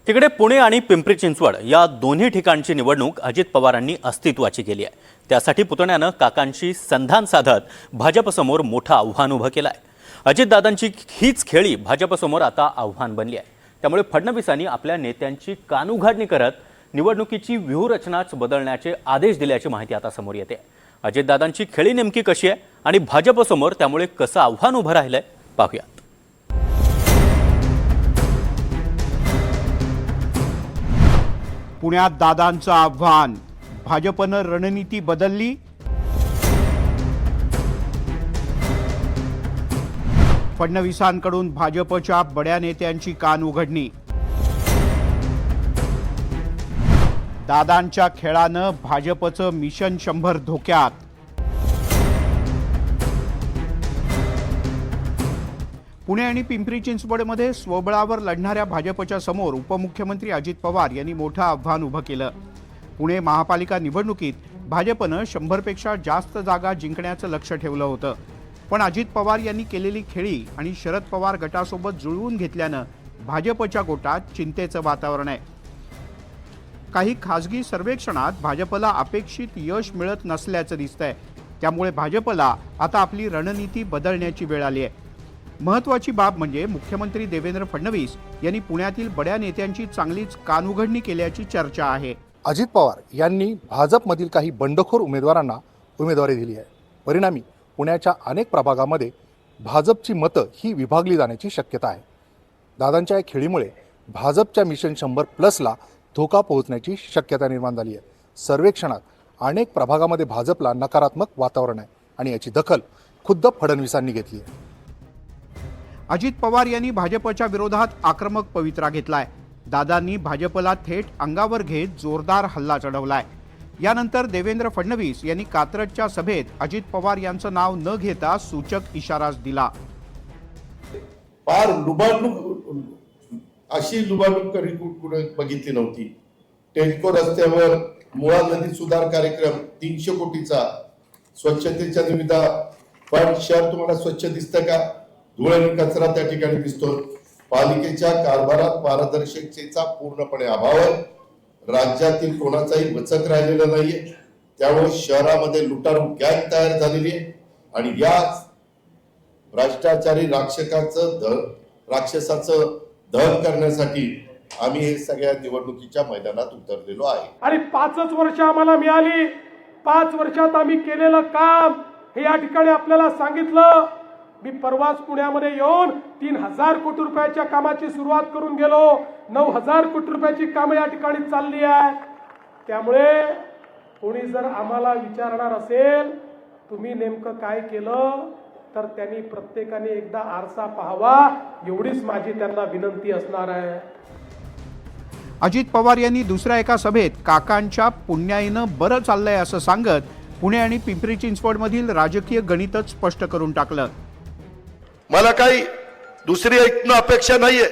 तिकडे पुणे आणि पिंपरी चिंचवड या दोन्ही ठिकाणची निवडणूक अजित पवारांनी अस्तित्वाची केली आहे। त्यासाठी पुतण्यानं काकांशी संधान साधत भाजपसमोर मोठं आव्हान उभं केलं आहे। अजितदादांची हीच खेळी भाजपसमोर आता आव्हान बनली आहे। त्यामुळे फडणवीसांनी आपल्या नेत्यांची कानउघाडणी करत निवडणुकीची व्यूहरचनाच बदलण्याचे आदेश दिल्याची माहिती आता समोर येते। अजितदादांची खेळी नेमकी कशी आहे आणि भाजपसमोर त्यामुळे कसं आव्हान उभं राहिलंय पाहूया। पुण्यात दादांचं आव्हान, भाजपनं रणनीती बदलली। फडणवीसांकडून भाजपच्या बड्या नेत्यांची कान उघडणी। दादांच्या खेळानं भाजपचं मिशन 100 धोक्यात। पुणे आणि पिंपरी चिंचवडमध्ये स्वबळावर लढणाऱ्या भाजपच्या समोर उपमुख्यमंत्री अजित पवार यांनी मोठं आव्हान उभं केलं। पुणे महापालिका निवडणुकीत भाजपनं 100 पेक्षा जास्त जागा जिंकण्याचं लक्ष्य ठेवलं होतं, पण अजित पवार यांनी केलेली खेळी आणि शरद पवार गटासोबत जुळवून घेतल्यानं भाजपच्या गोटात चिंतेचं वातावरण आहे। काही खासगी सर्वेक्षणात भाजपला अपेक्षित यश मिळत नसल्याचं दिसतंय। त्यामुळे भाजपला आता आपली रणनीती बदलण्याची वेळ आली आहे। महत्त्वाची बाब म्हणजे मुख्यमंत्री देवेंद्र फडणवीस यांनी पुण्यातील बड्या नेत्यांची चांगलीच कानउघडणी केल्याची चर्चा आहे। अजित पवार यांनी भाजपमधील काही बंडखोर उमेदवारांना उमेदवारी दिली आहे। परिणामी पुण्याच्या अनेक प्रभागामध्ये भाजपची मतं ही विभागली जाण्याची शक्यता आहे। दादांच्या या खेळीमुळे भाजपच्या मिशन 100+ धोका पोहोचण्याची शक्यता निर्माण झाली आहे। सर्वेक्षणात अनेक प्रभागामध्ये भाजपला नकारात्मक वातावरण आहे आणि याची दखल खुद्द फडणवीसांनी घेतली आहे। अजित पवार यांनी भाजपच्या विरोधात आक्रमक पवित्रा घेतलाय। दादांनी भाजपला थेट अंगावर घेत जोरदार हल्ला चढवलाय। यानंतर देवेंद्र फडणवीस यांनी कात्रजच्या सभेत अजित पवार यांचं नाव न घेता सूचक इशाराच दिला। फार अशी लुबाडणूक कुठे बघितली नव्हती। टेल्को रस्त्यावर मुळा नदी सुधार कार्यक्रम 300 कोटीचा, स्वच्छतेच्या निविदा, पण शहर तुम्हाला स्वच्छ दिसतं का? धूळ आणि कचरा त्या ठिकाणी दिसतो। पालिकेच्या कारभारात पारदर्शकतेचा पूर्णपणे अभाव आहे। राज्यातील कोणाचाही वचक राहिलेला नाहीये। त्यामुळे शहरामध्ये लुटारू गँग तयार झालेली आहे आणि या भ्रष्टाचारी राक्षसाचं दहन करण्यासाठी आम्ही हे सगळ्या निवडणुकीच्या मैदानात उतरलेलो आहे। आणि 5 वर्ष आम्हाला मिळाली। 5 वर्षात आम्ही केलेलं काम हे या ठिकाणी आपल्याला सांगितलं। मी परवाच पुण्यामध्ये येऊन 3000 कोटी रुपयाच्या कामाची सुरुवात करून गेलो। 9000 कोटी रुपयाची कामं या ठिकाणी चालली आहेत। त्यामुळे कोणी जर आम्हाला विचारणार असेल तुम्ही नेमकं काय केलं, तर त्यांनी प्रत्येकाने एकदा आरसा पाहावा, एवढीच माझी त्यांना विनंती असणार आहे। अजित पवार यांनी दुसऱ्या एका सभेत काकांच्या पुण्याईनं बरं चाललंय असं सांगत पुणे आणि पिंपरी चिंचवडमधील राजकीय गणितच स्पष्ट करून टाकलं। मला काही दुसरी ऐकणं अपेक्षा नाहीये।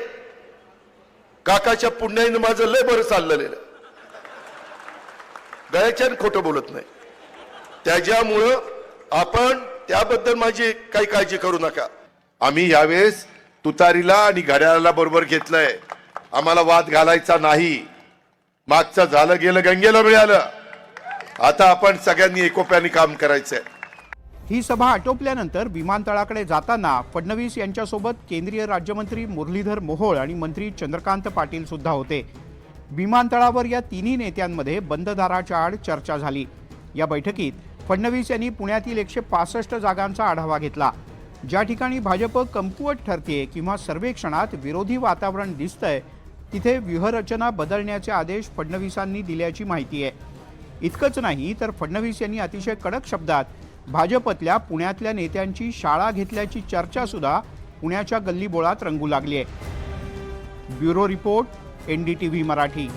काकाच्या पुण्याईनं माझं लय बरं चाललेलं, गळ्याच्या खोटं बोलत नाही। त्याच्यामुळं आपण त्याबद्दल माझी काही काळजी करू नका। आम्ही यावेळेस तुतारीला आणि घड्याळाला बरोबर घेतलंय। आम्हाला वाद घालायचा नाही। मागचं झालं गेलं गंगेला मिळालं। आता आपण सगळ्यांनी एकोप्याने काम करायचंय। ही सभा आटोपल्यानंतर विमानतळाकडे जाताना फडणवीस यांच्यासोबत केंद्रीय राज्यमंत्री मुरलीधर मोहोळ आणि मंत्री चंद्रकांत पाटील सुद्धा होते। विमानतळावर या तिन्ही नेत्यांमध्ये बंद दाराच्या आड चर्चा झाली। या बैठकीत फडणवीस यांनी पुण्यातील 165 जागांचा आढावा घेतला। ज्या ठिकाणी भाजप कमकुवत ठरते किंवा सर्वेक्षणात विरोधी वातावरण दिसतंय तिथे व्यूहरचना बदलण्याचे आदेश फडणवीसांनी दिल्याची माहिती आहे। इतकंच नाही तर फडणवीस यांनी अतिशय कडक शब्दात भाजपतल्या पुण्यातल्या नेत्यांची शाळा घेतल्याची चर्चा सुद्धा पुण्याच्या गल्लीबोळात रंगू लागली आहे। Bureau report, NDTV Marathi.